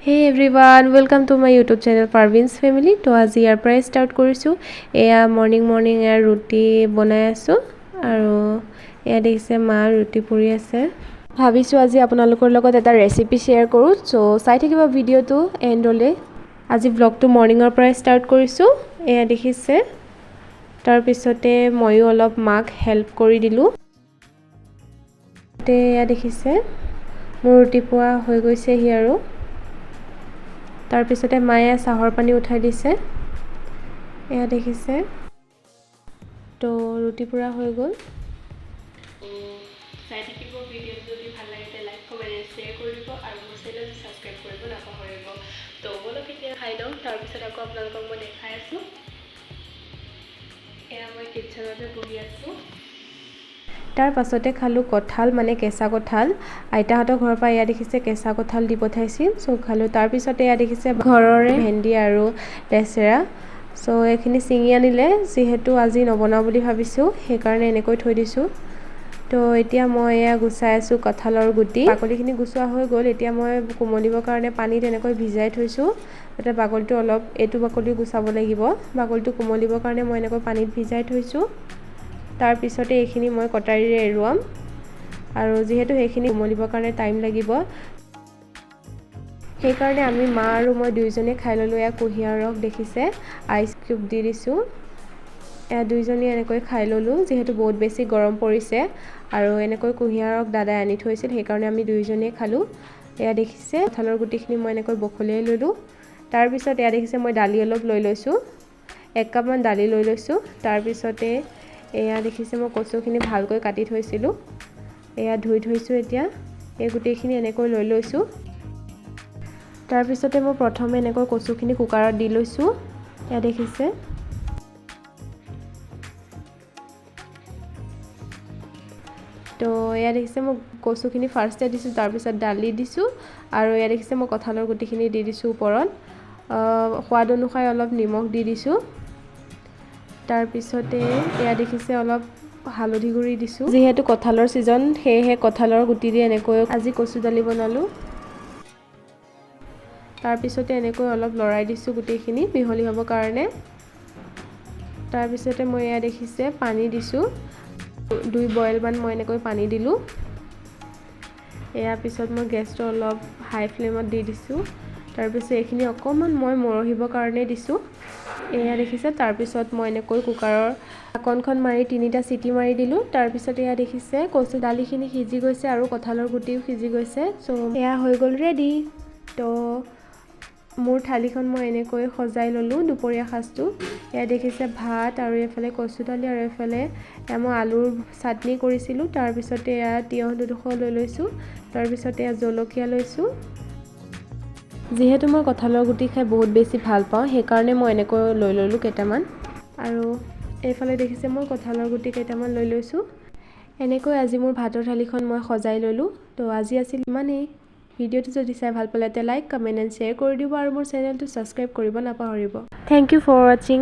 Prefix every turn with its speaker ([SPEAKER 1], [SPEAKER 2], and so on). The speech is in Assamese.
[SPEAKER 1] Hey everyone, welcome to my YouTube channel Parvin's Family. तो আজি ইয়াৰ পৰা ষ্টাৰ্ট কৰিছোঁ। এয়া মৰ্নিং এয়া ৰুটি বনাই আছোঁ আৰু এয়া দেখিছে মা ৰুটি পুৰি আছে। ভাবিছোঁ আজি আপোনালোকৰ লগত এটা ৰেচিপি শ্বেয়াৰ কৰোঁ। সো চাই থাকিব ভিডিঅ'টো এণ্ডলৈ। আজি ব্লগটো মৰ্নিঙৰ পৰা ষ্টাৰ্ট কৰিছোঁ। এয়া দেখিছে। তাৰ পিছতে ময়ো অলপ মাক হেল্প কৰি দিলোঁ। এয়া দেখিছে মোৰ ৰুটি পোৱা হৈ গৈছেহি আৰু তাৰ পিছতে মায়ে চাহৰ পানী উঠাই দিছে। এয়া দেখিছে তো ৰুটি পুৰা হৈ গ'ল। চাই থাকিব ভিডিঅ'টো যদি ভাল লাগে লাইক কমেণ্ট শ্বেয়াৰ কৰিব আৰু মোৰ চেনেলটো ছাবস্ক্ৰাইব কৰিব নাপাহৰিব। তো বলক এতিয়া খাই লওঁ, তাৰপিছত আকৌ আপোনালোকক মই দেখাই আছোঁ। এয়া মই কিটচেনতে বহি আছোঁ। তাৰ পাছতে খালোঁ কঁঠাল, মানে কেঁচা কঁঠাল। আইতাহঁতৰ ঘৰৰ পৰা এয়া দেখিছে কেঁচা কঁঠাল দি পঠাইছিল। চ' খালোঁ। তাৰপিছতে এয়া দেখিছে ঘৰৰে ভেন্দি আৰু লেচেৰা। চ' এইখিনি ছিঙি আনিলে, যিহেতু আজি নবনাওঁ বুলি ভাবিছোঁ সেইকাৰণে এনেকৈ থৈ দিছোঁ। তো এতিয়া মই এয়া গুচাই আছোঁ কঁঠালৰ গুটি। বাকলিখিনি গুচোৱা হৈ গ'ল। এতিয়া মই কোমলিবৰ কাৰণে পানীত এনেকৈ ভিজাই থৈছোঁ, যাতে বাকলিটো অলপ এইটো বাকলি গুচাব লাগিব। বাকলিটো কোমলিবৰ কাৰণে মই এনেকৈ পানীত ভিজাই থৈছোঁ। তাৰ পিছতে এইখিনি মই কটাৰীৰে এৰুৱাম আৰু যিহেতু সেইখিনি কোমলিবৰ কাৰণে টাইম লাগিব, সেইকাৰণে আমি মা আৰু মই দুয়োজনে খাই ল'লোঁ। এয়া কুঁহিয়াৰ ৰস দেখিছে, আইচ কিউব দি দিছোঁ। এয়া দুয়োজনী এনেকৈ খাই ল'লোঁ, যিহেতু বহুত বেছি গৰম পৰিছে আৰু এনেকৈ কুঁহিয়াৰ ৰস দাদাই আনি থৈছিল, সেইকাৰণে আমি দুয়োজনীয়ে খালোঁ। এয়া দেখিছে কঁঠালৰ গুটিখিনি মই এনেকৈ বখলিয়াই ল'লোঁ। তাৰপিছত এয়া দেখিছে মই দালি অলপ লৈ লৈছোঁ, 1 কাপমান দালি লৈ লৈছোঁ। তাৰপিছতে এয়া দেখিছে মই কচুখিনি ভালকৈ কাটি থৈছিলোঁ, এয়া ধুই থৈছোঁ। এতিয়া এই গোটেইখিনি এনেকৈ লৈ লৈছোঁ। তাৰপিছতে মই প্ৰথমে এনেকৈ কচুখিনি কুকাৰত দি লৈছোঁ। এয়া দেখিছে তো এয়া দেখিছে মই কচুখিনি ফাৰ্ষ্টে দিছোঁ, তাৰপিছত দালি দিছোঁ আৰু এয়া দেখিছে মই কঁঠালৰ গুটিখিনি দি দিছোঁ ওপৰত। সোৱাদ অনুসাৰে অলপ নিমখ দি দিছোঁ। তাৰপিছতে এয়া দেখিছে অলপ হালধি গুড়ি দিছোঁ, যিহেতু কঁঠালৰ ছিজন সেয়েহে কঁঠালৰ গুটি দি এনেকৈ আজি কচু দালি বনালোঁ। তাৰপিছতে এনেকৈ অলপ লৰাই দিছোঁ গোটেইখিনি মিহলি হ'বৰ কাৰণে। তাৰপিছতে মই এয়া দেখিছে পানী দিছোঁ, 2 বইলমান মই এনেকৈ পানী দিলোঁ। এয়া পিছত মই গেছটো অলপ হাই ফ্লেমত দি দিছোঁ। তাৰপিছত এইখিনি অকণমান মই মৰহিবৰ কাৰণে দিছোঁ। এয়া দেখিছে তাৰপিছত মই এনেকৈ কুকাৰৰ ঢাকনখন মাৰি 3টা চিটি মাৰি দিলোঁ। তাৰপিছত এয়া দেখিছে কচু দালিখিনি সিজি গৈছে আৰু কঁঠালৰ গুটিও সিজি গৈছে। চ' এয়া হৈ গ'ল ৰেডি। তো মোৰ থালিখন মই এনেকৈ সজাই ল'লোঁ দুপৰীয়া সাজটো। এয়া দেখিছে ভাত আৰু এইফালে কচু দালি আৰু এইফালে মই আলুৰ চাটনি কৰিছিলোঁ। তাৰপিছতে এয়া তিয়ঁহ 2 লৈ লৈছোঁ। তাৰপিছতে এয়া জলকীয়া লৈছোঁ। যিহেতু মই কঁঠালৰ গুটি খাই বহুত বেছি ভাল পাওঁ, সেইকাৰণে মই এনেকৈ লৈ ল'লোঁ কেইটামান। আৰু এইফালে দেখিছে মই কঁঠালৰ গুটি কেইটামান লৈ লৈছোঁ। এনেকৈ আজি মোৰ ভাতৰ থালিখন মই সজাই ল'লোঁ। তো আজি আছিল ইমানেই। ভিডিঅ'টো যদি চাই ভাল পালে লাইক কমেণ্ট এণ্ড শ্বেয়াৰ কৰি দিব আৰু মোৰ চেনেলটো ছাবস্ক্ৰাইব কৰিব নাপাহৰিব। থেংক ইউ ফৰ ৱাচিং।